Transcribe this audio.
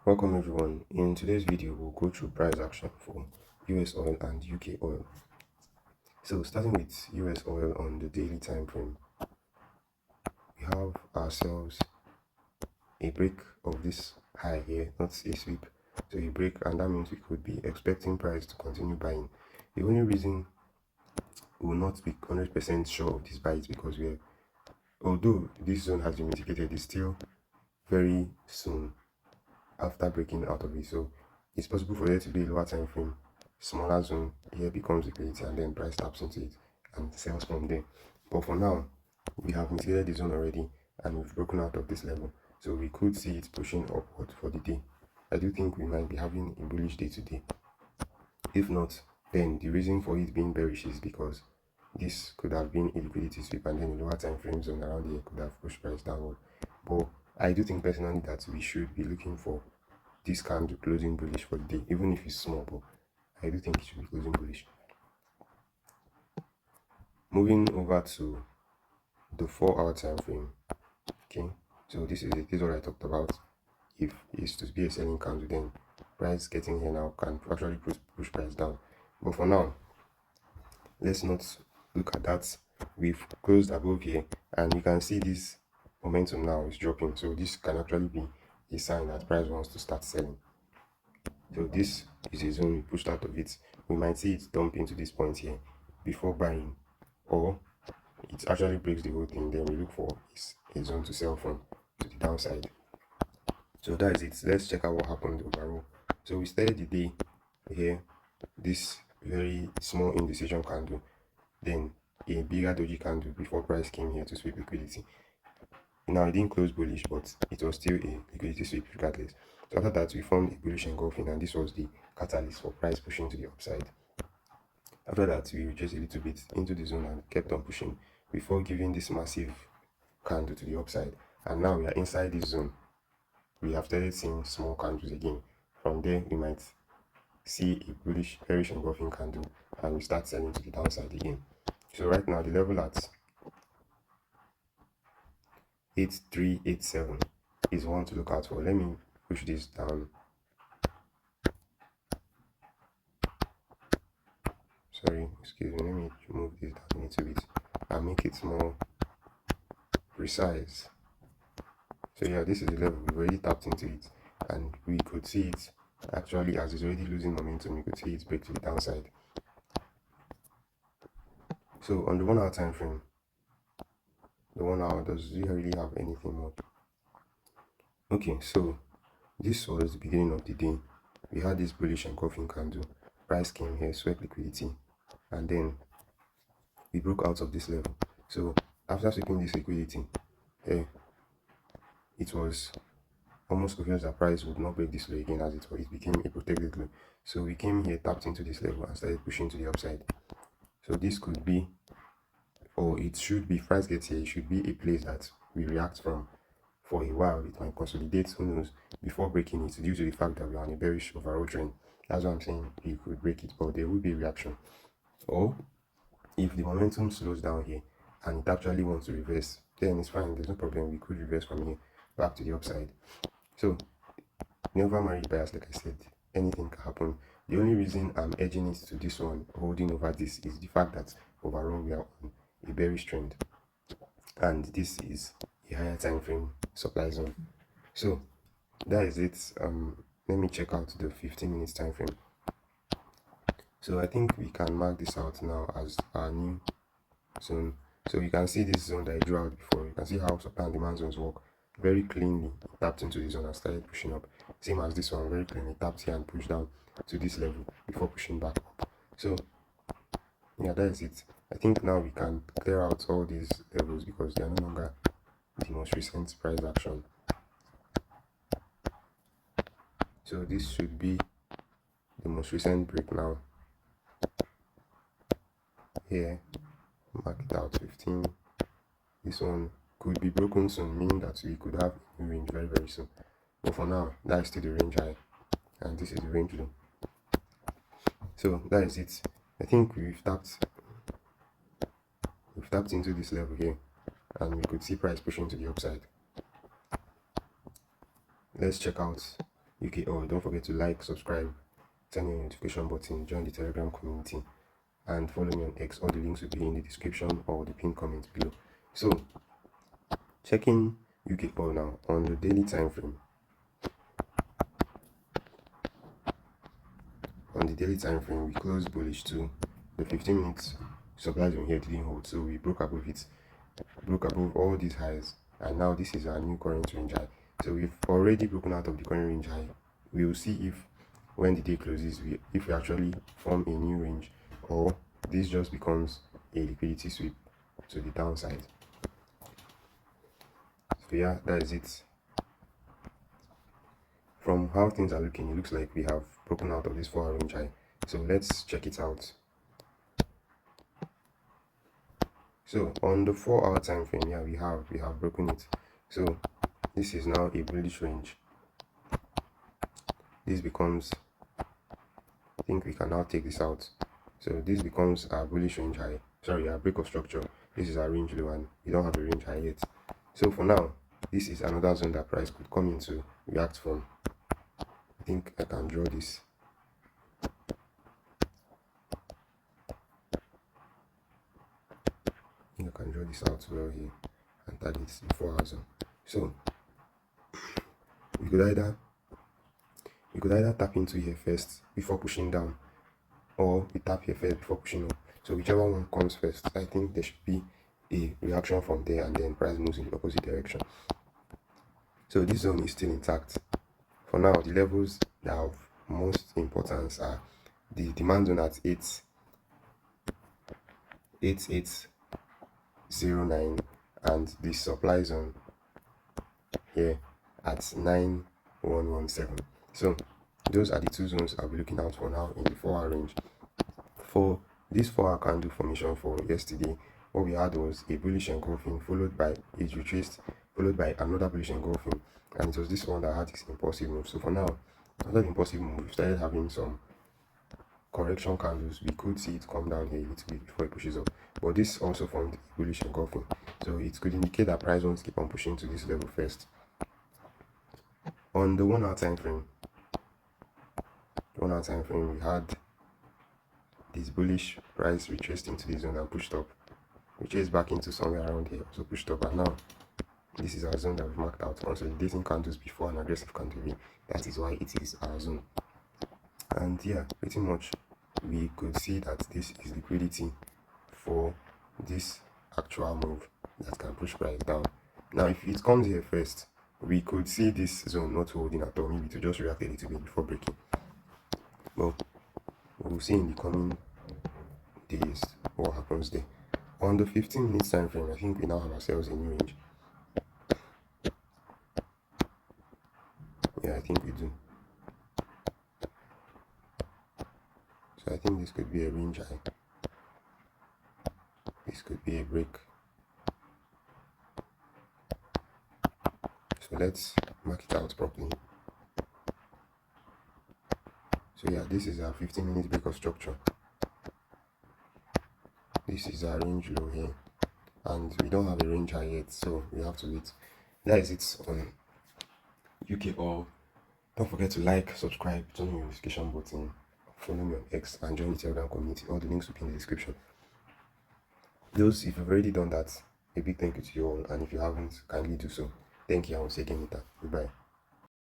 Welcome everyone. In today's video, we'll go through price action for US oil and UK oil. So starting with US oil on the daily time frame, we have ourselves a break of this high here, not a sweep. So a break, and that means we could be expecting price to continue buying. The only reason we will not be 100% sure of this buy is because although this zone has been mitigated, it's still very soon after breaking out of it. So it's possible for there to be a lower time frame, smaller zone, here becomes liquidity, and then price taps into it and sells from there. But for now, we have mitigated the zone already and we've broken out of this level, so we could see it pushing upward for the day. I do think we might be having a bullish day today. If not, then the reason for it being bearish is because this could have been a liquidity sweep, and then a lower time frame zone around here could have pushed price downward. But I do think personally that we should be looking for this candle closing bullish for the day, even if it's small, but I do think it should be closing bullish. Moving over to the 4-hour time frame. Okay, so this is what I talked about. If it's to be a selling candle, then price getting here now can actually push price down. But for now, let's not look at that. We've closed above here and you can see this momentum now is dropping, so this can actually be a sign that price wants to start selling. So this is a zone we pushed out of it. We might see it dump into this point here before buying, or it actually breaks the whole thing, then we look for a zone to sell from to the downside. So that is it. Let's check out what happened overall. So we started the day here, this very small indecision candle, then a bigger doji candle before price came here to sweep liquidity. Now it didn't close bullish, but it was still a liquidity sweep regardless. So after that, we formed a bullish engulfing, and this was the catalyst for price pushing to the upside. After that, we retraced a little bit into the zone and kept on pushing before giving this massive candle to the upside. And now we are inside this zone. We have started seeing small candles again. From there, we might see a bullish, bearish engulfing candle, and we start selling to the downside again. So right now, the level at 8387 is one to look out for. Let me push this down. Sorry, excuse me. Let me move this down a little bit and make it more precise. So yeah, this is the level. We've already tapped into it, and we could see it actually, as it's already losing momentum, you could see it break to the downside. So on the 1-hour time frame, the 1 hour doesn't really have anything more. Okay, so this was the beginning of the day. We had this bullish engulfing candle. Price came here, swept liquidity, and then we broke out of this level. So after sweeping this liquidity, it was almost obvious that price would not break this low again, as it became a protected low. So we came here, tapped into this level, and started pushing to the upside. So this could be, or it should be, price gets here, it should be a place that we react from for a while. It might consolidate, who knows, before breaking it, due to the fact that we are on a bearish overall trend. That's what I'm saying. You could break it, but there will be a reaction. Or if the momentum slows down here and it actually wants to reverse, then it's fine. There's no problem. We could reverse from here back to the upside. So never married bias, like I said, anything can happen. The only reason I'm edging it to this one, holding over this, is the fact that overall we are on a bearish trend, and this is a higher time frame supply zone. So that is it. Let me check out the 15 minutes time frame. So I think we can mark this out now as our new zone. So you can see this zone that I drew out before. You can see how supply and demand zones work very cleanly. Tapped into this zone and started pushing up. Same as this one, very cleanly tapped here and pushed down to this level before pushing back up. So yeah, that is it. I think now we can clear out all these levels because they are no longer the most recent price action. So this should be the most recent break now. Here, mark it out 15. This one could be broken soon, meaning that we could have a new range very soon. But for now, that is still the range high, and this is the range low. So that is it. I think we've tapped into this level here, and we could see price pushing to the upside. Let's check out UKOil. Don't forget to like, subscribe, turn on your notification button, join the Telegram community, and follow me on X. All the links will be in the description or the pinned comment below. So, checking UKOil now on the daily time frame. On the daily time frame, we closed bullish too. The 15 minutes supply zone here didn't hold, so we broke above it, broke above all these highs, and now this is our new current range high. So we've already broken out of the current range high. We will see if when the day closes, if we actually form a new range, or this just becomes a liquidity sweep to the downside. So yeah, that is it. From how things are looking, it looks like we have broken out of this 4-hour range high. So let's check it out. So on the 4-hour time frame, yeah, we have broken it. So this is now a bullish range. This becomes, I think we can now take this out. So this becomes our bullish range high. Sorry, our break of structure. This is our range low, and we don't have a range high yet. So for now, this is another zone that price could come into react from. I think I can draw this. I think I can draw this out well here and target the 4-hour zone. So we could either tap into here first before pushing down, or we tap here first before pushing up. So whichever one comes first, I think there should be a reaction from there, and then price moves in the opposite direction. So this zone is still intact. For now, the levels that have most importance are the demand zone at 8809 and the supply zone here at 9117. So those are the two zones I'll be looking out for now in the 4-hour range. For this 4-hour candle formation for yesterday, what we had was a bullish engulfing followed by a retraced, followed by another bullish engulfing, and it was this one that had this impulsive move. So for now, another impulsive move, we started having some correction candles. We could see it come down here a little bit before it pushes up, but this also formed a bullish engulfing, so it could indicate that price wants to keep on pushing to this level first. On the 1-hour time frame, we had this bullish price retraced into the zone and pushed up, retraced back into somewhere around here, so pushed up, and now this is our zone that we've marked out. Consolidating candles before an aggressive candle V. That is why it is our zone. And yeah, pretty much we could see that this is liquidity for this actual move that can push price down. Now if it comes here first, we could see this zone not holding at all, maybe to just react a little bit before breaking. Well, we'll see in the coming days what happens there. On the 15 minutes time frame, I think we now have ourselves a new range. Yeah, I think we do. So I think this could be a range high. This could be a break. So let's mark it out properly. So yeah, this is our 15 minutes break of structure. This is our range low here, and we don't have a range high yet, so we have to wait. That is it on UKOil. Don't forget to like, subscribe, turn on your notification button, follow me on X, and join the Telegram community. All the links will be in the description. Those, if you've already done that, a big thank you to you all, and if you haven't, kindly do so. Thank you, and we'll see you again later. Goodbye.